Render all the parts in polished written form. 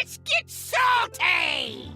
Let's get salty! Hey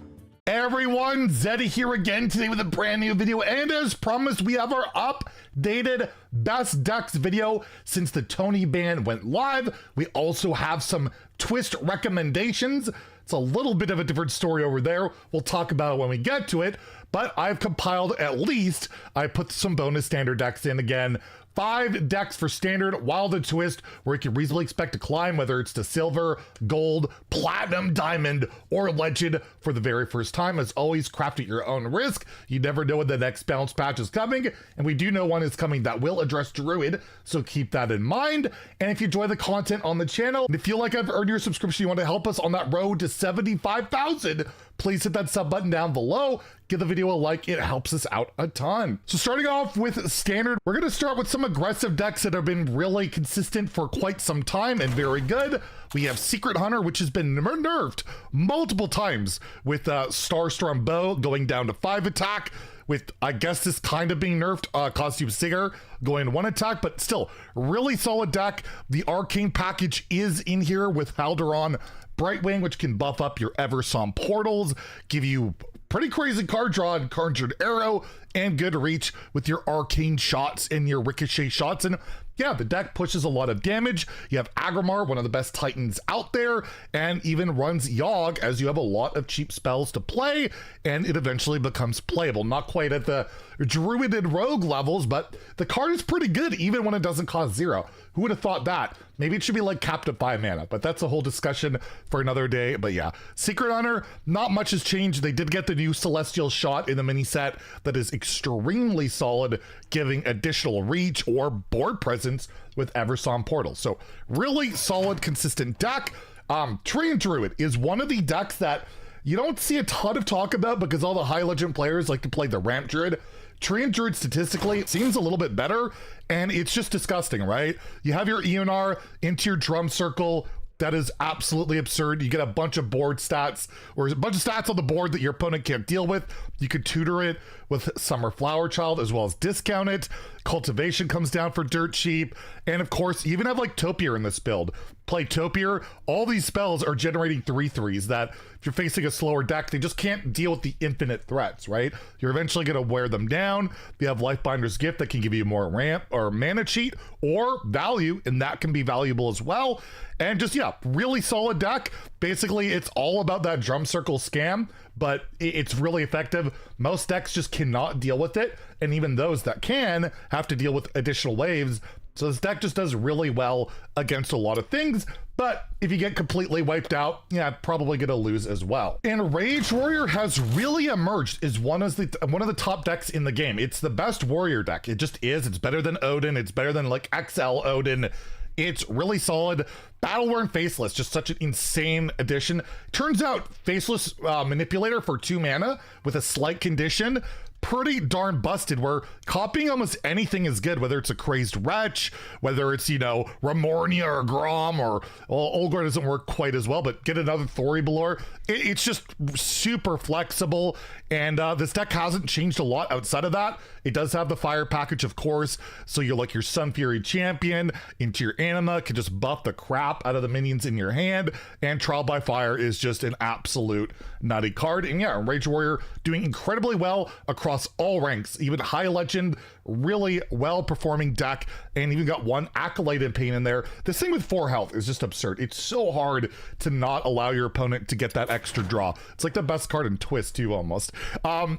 everyone, Zeddy here again today with a brand new video, and as promised, we have our updated best decks video since the Tony ban went live. We also have some twist recommendations. It's a little bit of a different story over there. We'll talk about it when we get to it, but I've compiled I put some bonus standard decks in again. 5 decks for standard, wild and twist, where you can reasonably expect to climb, whether it's to silver, gold, platinum, diamond, or legend for the very first time. As always, craft at your own risk. You never know when the next bounce patch is coming, and we do know one is coming that will address Druid, so keep that in mind. And if you enjoy the content on the channel, and feel like I've earned your subscription, you want to help us on that road to 75,000, please hit that sub button down below. Give the video a like, it helps us out a ton. So starting off with standard, we're gonna start with some aggressive decks that have been really consistent for quite some time and very good. We have Secret Hunter, which has been nerfed multiple times with Starstorm Bow going down to 5 attack, with I guess this kind of being nerfed, Costume Singer going 1 attack, but still really solid deck. The Arcane package is in here with Halderon Brightwing, which can buff up your Eversom portals, give you pretty crazy card draw and Conjured Arrow, and good reach with your arcane shots and your ricochet shots. And yeah, the deck pushes a lot of damage. You have Agromar, one of the best titans out there, and even runs Yogg, as you have a lot of cheap spells to play, and it eventually becomes playable. Not quite at the Druid and Rogue levels, but the card is pretty good even when it doesn't cost 0. Who would have thought that? Maybe it should be like capped at 5 mana, but that's a whole discussion for another day. But yeah, Secret Hunter, not much has changed. They did get the new Celestial Shot in the mini set that is extremely solid, giving additional reach or board presence with Eversom Portal. So really solid, consistent deck. Treant Druid is one of the decks that you don't see a ton of talk about because all the high legend players like to play the Ramp Druid. Treant Druid statistically seems a little bit better, and it's just disgusting, right? You have your ENR into your drum circle. That is absolutely absurd. You get a bunch of board stats, or a bunch of stats on the board that your opponent can't deal with. You could tutor it with Summer Flower Child as well as discount it. Cultivation comes down for dirt cheap. And of course, you even have like Topier in this build. Play Topier, all these spells are generating 3/3s that if you're facing a slower deck, they just can't deal with the infinite threats, right? You're eventually gonna wear them down. You have Lifebinder's Gift that can give you more ramp or mana cheat or value, and that can be valuable as well. And just, yeah, really solid deck. Basically, it's all about that drum circle scam, but it's really effective. Most decks just cannot deal with it, and even those that can have to deal with additional waves. So this deck just does really well against a lot of things, but if you get completely wiped out, yeah, probably gonna lose as well. Enrage Warrior has really emerged as one of the top decks in the game. It's the best warrior deck. It just is. It's better than Odyn. It's better than like XL Odyn. It's really solid. Battle-Worn Faceless, just such an insane addition. Turns out Faceless Manipulator for 2 mana with a slight condition, pretty darn busted, where copying almost anything is good, whether it's a Crazed Wretch, whether it's, you know, Ramornia or Grom, or well, Olgar doesn't work quite as well, but get another Thoribalor. It's just super flexible, and this deck hasn't changed a lot outside of that. It does have the fire package, of course, so you're like your Sun Fury champion into your Anima, can just buff the crap out of the minions in your hand, and Trial by Fire is just an absolute nutty card. And yeah, Enrage Warrior doing incredibly well across all ranks, even high legend, really well performing deck, and even got 1 Accolade in pain in there. This thing with 4 health is just absurd. It's so hard to not allow your opponent to get that extra draw. It's like the best card in Twist too, almost.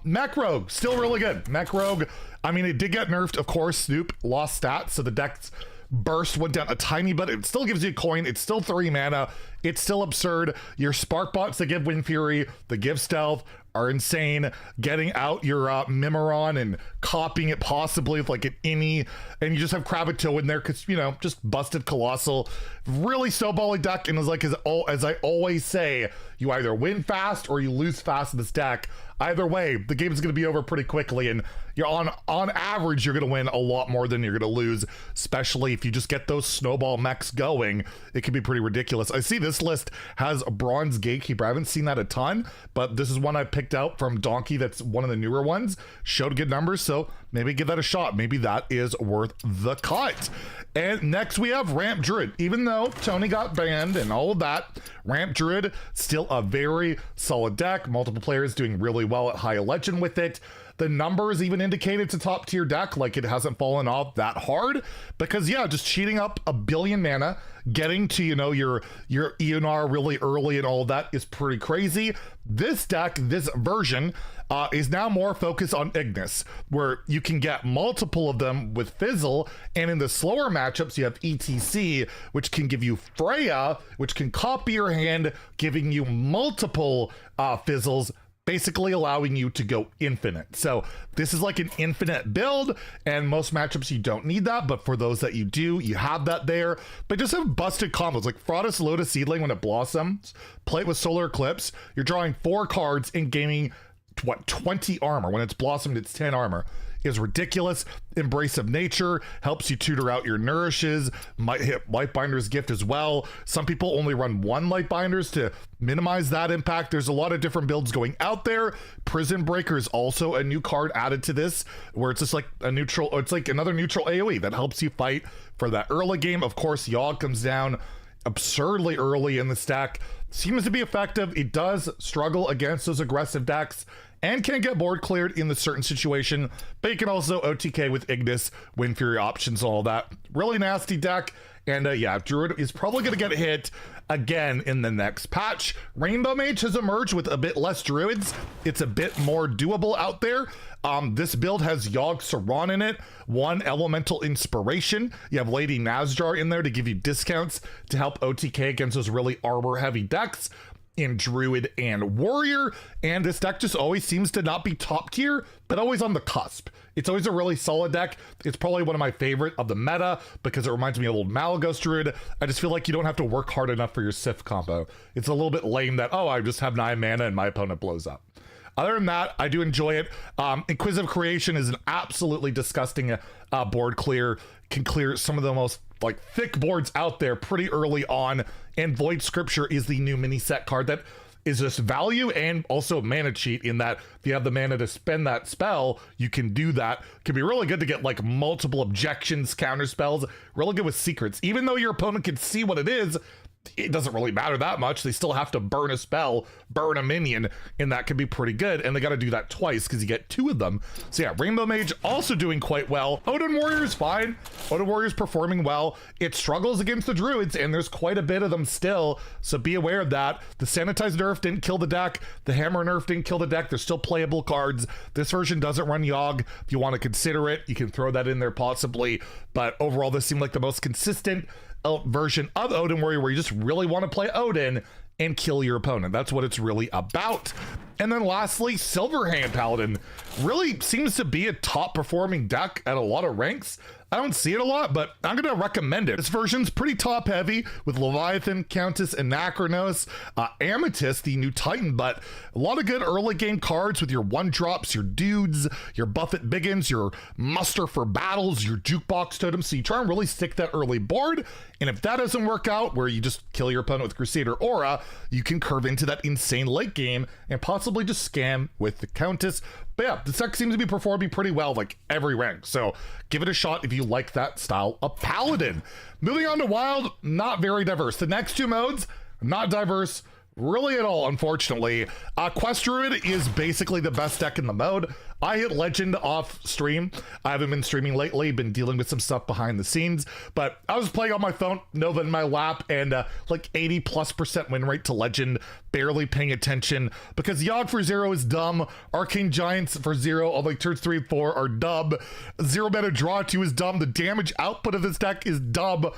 Mech Rogue, still really good. Mech Rogue, I mean, it did get nerfed, of course. Snoop lost stats, so the deck's burst went down a tiny bit. It still gives you a coin. It's still 3 mana. It's still absurd. Your Spark Bots that give Wind Fury, that give Stealth, are insane. Getting out your Mimiron and copying it possibly with like an Innie, and you just have Kravito in there because, you know, just busted Colossal. Really snowbally deck, and as I always say, you either win fast or you lose fast in this deck. Either way, the game is going to be over pretty quickly, and you're on average, you're going to win a lot more than you're going to lose, especially if you just get those snowball mechs going. It can be pretty ridiculous. I see this list has a Bronze Gatekeeper. I haven't seen that a ton, but this is one I picked picked out from Donkey, that's one of the newer ones, showed good numbers, so maybe give that a shot. Maybe that is worth the cut. And next we have Ramp Druid. Even though Tony got banned and all of that, Ramp Druid, still a very solid deck. Multiple players doing really well at high legend with it. The numbers even indicate it's a top tier deck, like it hasn't fallen off that hard, because yeah, just cheating up 1 billion mana, getting to, you know, your ENR really early and all of that is pretty crazy. This deck, this version, is now more focused on Ignis, where you can get multiple of them with Fizzle, and in the slower matchups you have ETC, which can give you Freya, which can copy your hand, giving you multiple Fizzles, basically allowing you to go infinite. So this is like an infinite build, and most matchups you don't need that, but for those that you do, you have that there. But just have busted combos like Fraudus Lotus Seedling when it blossoms, play it with Solar Eclipse, you're drawing 4 cards and gaining what, 20 armor. When it's blossomed, it's 10 armor. Is ridiculous. Embrace of Nature helps you tutor out your nourishes. Might hit Lightbinder's Gift as well. Some people only run 1 Lightbinders to minimize that impact. There's a lot of different builds going out there. Prison Breaker is also a new card added to this, where it's just like a neutral, or it's like another neutral AoE that helps you fight for that early game. Of course, Yogg comes down absurdly early in the stack. Seems to be effective. It does struggle against those aggressive decks and can get board cleared in the certain situation, but you can also OTK with Ignis, win for your options, all that. Really nasty deck, and yeah, Druid is probably going to get hit again in the next patch. Rainbow Mage has emerged with a bit less Druids. It's a bit more doable out there. This build has Yogg Saron in it, 1 Elemental Inspiration. You have Lady Nazjar in there to give you discounts to help OTK against those really armor-heavy decks in Druid and Warrior, and this deck just always seems to not be top tier, but always on the cusp. It's always a really solid deck. It's probably one of my favorite of the meta because it reminds me of old Malagos Druid. I just feel like you don't have to work hard enough for your Sif combo. It's a little bit lame that, oh, I just have 9 mana and my opponent blows up. Other than that, I do enjoy it. Inquisitive Creation is an absolutely disgusting board clear. Can clear some of the most like thick boards out there pretty early on, and Void Scripture is the new mini set card that is just value and also a mana cheat, in that if you have the mana to spend that spell, you can do that. Can be really good to get like multiple objections, counter spells, really good with secrets. Even though your opponent can see what it is, it doesn't really matter that much. They still have to burn a spell, burn a minion, and that can be pretty good. And they got to do that twice because you get 2 of them. So yeah, Rainbow Mage also doing quite well. Odyn Warrior is fine. Odyn Warrior is performing well. It struggles against the Druids, and there's quite a bit of them still, so be aware of that. The Sanitized nerf didn't kill the deck. The Hammer nerf didn't kill the deck. They're still playable cards. This version doesn't run Yogg. If you want to consider it, you can throw that in there possibly. But overall, this seemed like the most consistent version of Odyn Warrior, where you just really want to play Odyn and kill your opponent. That's what it's really about. And then lastly, Silverhand Paladin really seems to be a top performing deck at a lot of ranks. I don't see it a lot, but I'm going to recommend it. This version's pretty top heavy with Leviathan, Countess, and Anachronos, Amethyst, the new Titan, but a lot of good early game cards with your 1-drops, your dudes, your Buffett Biggins, your Muster for Battles, your Jukebox Totem. So you try and really stick that early board. And if that doesn't work out, where you just kill your opponent with Crusader Aura, you can curve into that insane late game and possibly just scam with the Countess. But yeah, the deck seems to be performing pretty well, like every rank. So give it a shot if you like that style of Paladin. Moving on to Wild, not very diverse. The next 2 modes, not diverse really at all, unfortunately. Quest Druid is basically the best deck in the mode. I hit Legend off stream. I haven't been streaming lately, been dealing with some stuff behind the scenes, but I was playing on my phone, Nova in my lap, and like 80+% win rate to Legend, barely paying attention because Yogg for 0 is dumb. Arcane Giants for 0 on like turns 3 and 4 are dumb. 0 mana draw 2 is dumb. The damage output of this deck is dumb.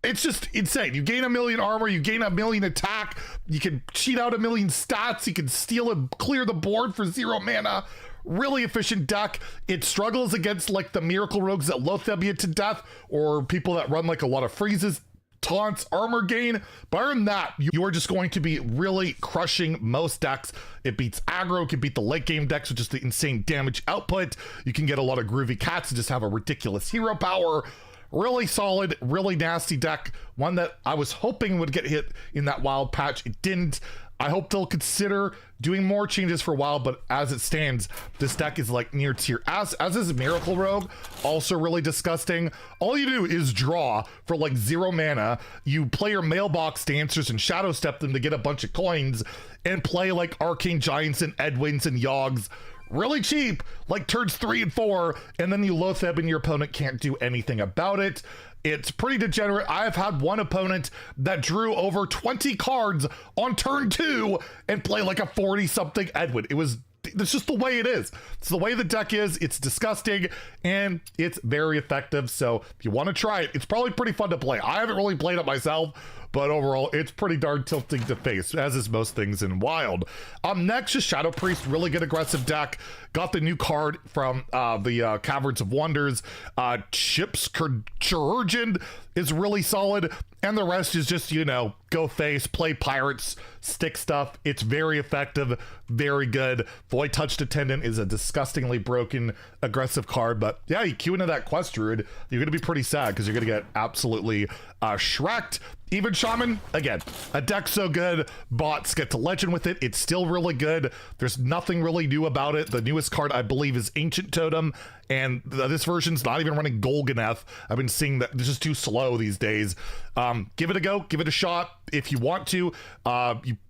It's just insane. You gain 1 million armor, you gain 1 million attack, you can cheat out 1 million stats, you can steal and clear the board for 0 mana. Really efficient deck. It struggles against like the Miracle Rogues that loath you to death, or people that run like a lot of freezes, taunts, armor gain. But other than that, you are just going to be really crushing most decks. It beats aggro, it can beat the late game decks with just the insane damage output. You can get a lot of groovy cats and just have a ridiculous hero power. really solid, really nasty deck. One that I was hoping would get hit in that wild patch. It didn't. I hope they'll consider doing more changes for Wild, but as it stands, this deck is like near tier. As is Miracle Rogue, also really disgusting. All you do is draw for like 0 mana. You play your Mailbox Dancers and Shadow Step them to get a bunch of coins, and play like Arcane Giants and Edwins and Yogs really cheap, like turns 3 and 4, and then you Loatheb and your opponent can't do anything about it. It's pretty degenerate. I've had one opponent that drew over 20 cards on turn 2 and play like a 40-something Edwin. It's just the way it is. It's the way the deck is. It's disgusting, and it's very effective. So if you want to try it, it's probably pretty fun to play. I haven't really played it myself, but overall, it's pretty darn tilting to face, as is most things in Wild. Next is Shadow Priest, really good aggressive deck. Got the new card from the Caverns of Wonders. Chips Chirurgeon is really solid, and the rest is just, you know, go face, play pirates, stick stuff. It's very effective, very good. Void Touched Attendant is a disgustingly broken aggressive card, but yeah, you queue into that Quest Druid, you're gonna be pretty sad because you're gonna get absolutely shreked. Even Shaman, again, a deck so good, bots get to legend with it. It's still really good. There's nothing really new about it. The newest card, I believe, is Ancient Totem, and this version's not even running Golganeth. I've been seeing that this is too slow these days. Give it a go, give it a shot if you want to.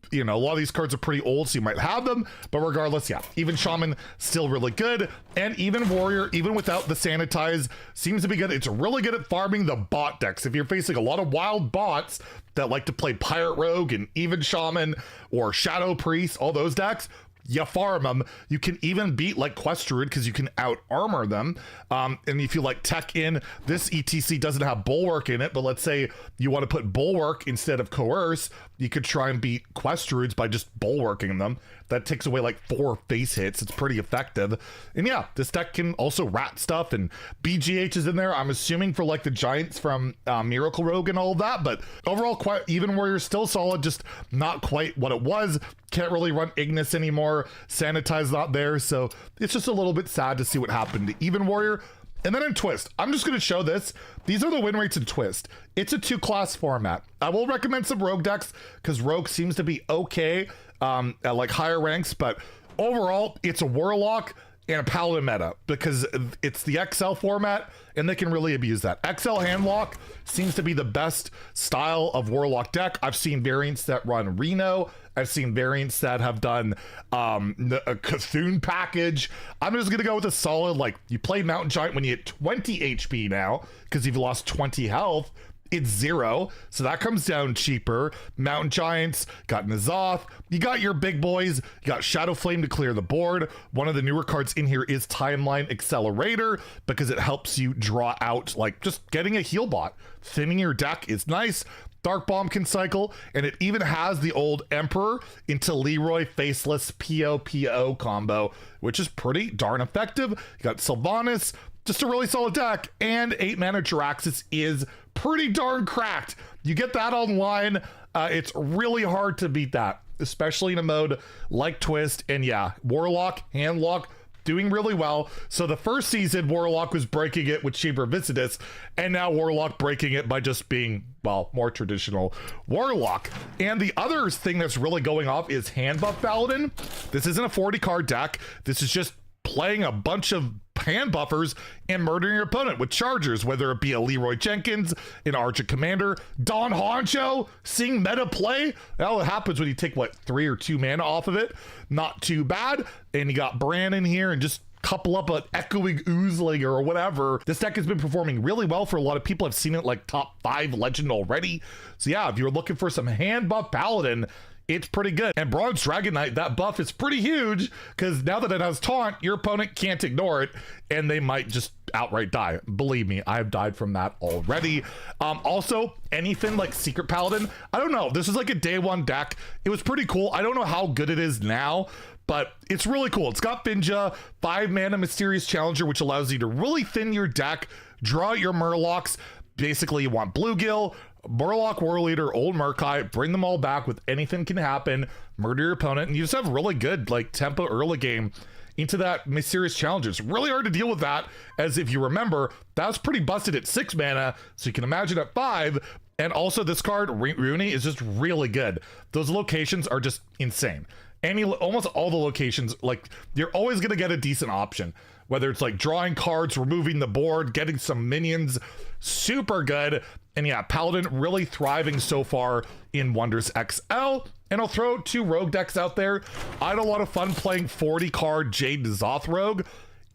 You know, a lot of these cards are pretty old, so you might have them, but regardless, yeah, even Shaman, still really good. And even Warrior, even without the Sanitize, seems to be good. It's really good at farming the bot decks. If you're facing a lot of wild bots that like to play Pirate Rogue and even Shaman or Shadow Priest, all those decks, you farm them. You can even beat like Quest Druid because you can out armor them. And if you like tech in, this ETC doesn't have Bulwark in it, but let's say you want to put Bulwark instead of Coerce, you could try and beat Quest Druids by just bulwarking them. That takes away like 4 face hits. It's pretty effective. And yeah, this deck can also rat stuff, and BGH is in there, I'm assuming, for like the Giants from Miracle Rogue and all of that. But overall, quite even Warrior still solid, just not quite what it was. Can't really run Ignis anymore. Sanitize not there, so it's just a little bit sad to see what happened to Even Warrior. And then in Twist, I'm just going to show this. These are the win rates in Twist. It's a 2-class format. I will recommend some Rogue decks because Rogue seems to be okay at like higher ranks, but overall, it's a Warlock and a Paladin meta because it's the XL format, and they can really abuse that. XL Handlock seems to be the best style of Warlock deck. I've seen variants that run Reno. I've seen variants that have done a Cthulhu package. I'm just gonna go with a solid, like, you play Mountain Giant when you hit 20 HP now, because you've lost 20 health. It's 0, so that comes down cheaper. Mountain Giants, got N'Zoth, you got your big boys, you got Shadow Flame to clear the board. One of the newer cards in here is Timeline Accelerator, because it helps you draw out, like, just getting a heal bot. Thinning your deck is nice. Dark Bomb can cycle, and it even has the old Emperor into Leroy Faceless PO combo, which is pretty darn effective. You got Sylvanas, just a really solid deck, and 8 mana Jaraxxus is pretty darn cracked. You get that online, it's really hard to beat that, especially in a mode like Twist. And yeah, Warlock, Handlock, doing really well. So the first season, Warlock was breaking it with Chamber Visitus, and now Warlock breaking it by just being, well, more traditional Warlock. And the other thing that's really going off is Hand Buff Paladin. This isn't a 40 card deck. This is just playing a bunch of hand buffers and murdering your opponent with chargers, whether it be a Leroy Jenkins, an Argent Commander, Don Honcho, seeing meta play. That's what happens when you take, what, 3 or 2 mana off of it. Not too bad. And you got Bran in here, and just couple up an Echoing Oozling or whatever. This deck has been performing really well for a lot of people. I've seen it like top 5 legend already. So yeah, if you're looking for some hand buff Paladin, it's pretty good. And Bronze Dragon Knight, that buff is pretty huge, because now that it has Taunt, your opponent can't ignore it, and they might just outright die. Believe me, I've died from that already. Also, anything like Secret Paladin, I don't know. This is like a day 1 deck. It was pretty cool. I don't know how good it is now, but it's really cool. It's got Finja, 5 mana Mysterious Challenger, which allows you to really thin your deck, draw out your Murlocs. Basically, you want Bluegill, Murloc, War Leader, Old Murkai, bring them all back with anything can happen, murder your opponent, and you just have really good like tempo early game. into that Mysterious Challenger. It's really hard to deal with that, as if you remember, that was pretty busted at 6 mana, so you can imagine at 5. And also this card, Rooney, is just really good. Those locations are just insane. Almost all the locations, like, you're always going to get a decent option. Whether it's like drawing cards, removing the board, getting some minions, super good. And yeah, Paladin really thriving so far in Wonders XL. And I'll throw 2 Rogue decks out there. I had a lot of fun playing 40 card Jade N'Zoth Rogue.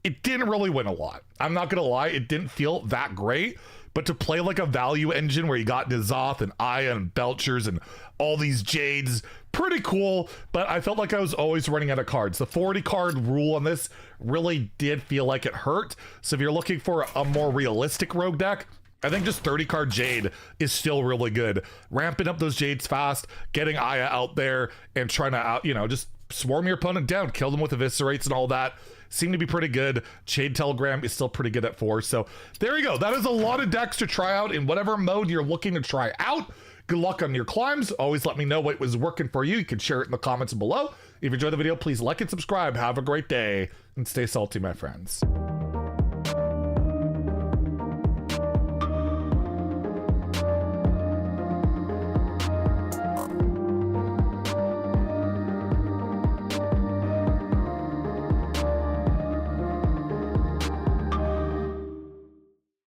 It didn't really win a lot. I'm not gonna lie, it didn't feel that great. But to play like a value engine where you got N'Zoth and Aya and Belchers and all these Jades, pretty cool. But I felt like I was always running out of cards. The 40 card rule on this really did feel like it hurt. So if you're looking for a more realistic Rogue deck, I think just 30 card Jade is still really good. Ramping up those Jades fast, getting Aya out there and trying to just swarm your opponent down, kill them with eviscerates and all that. Seem to be pretty good. Shade Telegram is still pretty good at 4. So there you go. That is a lot of decks to try out in whatever mode you're looking to try out. Good luck on your climbs. Always let me know what was working for you. You can share it in the comments below. If you enjoyed the video, please like and subscribe. Have a great day and stay salty, my friends.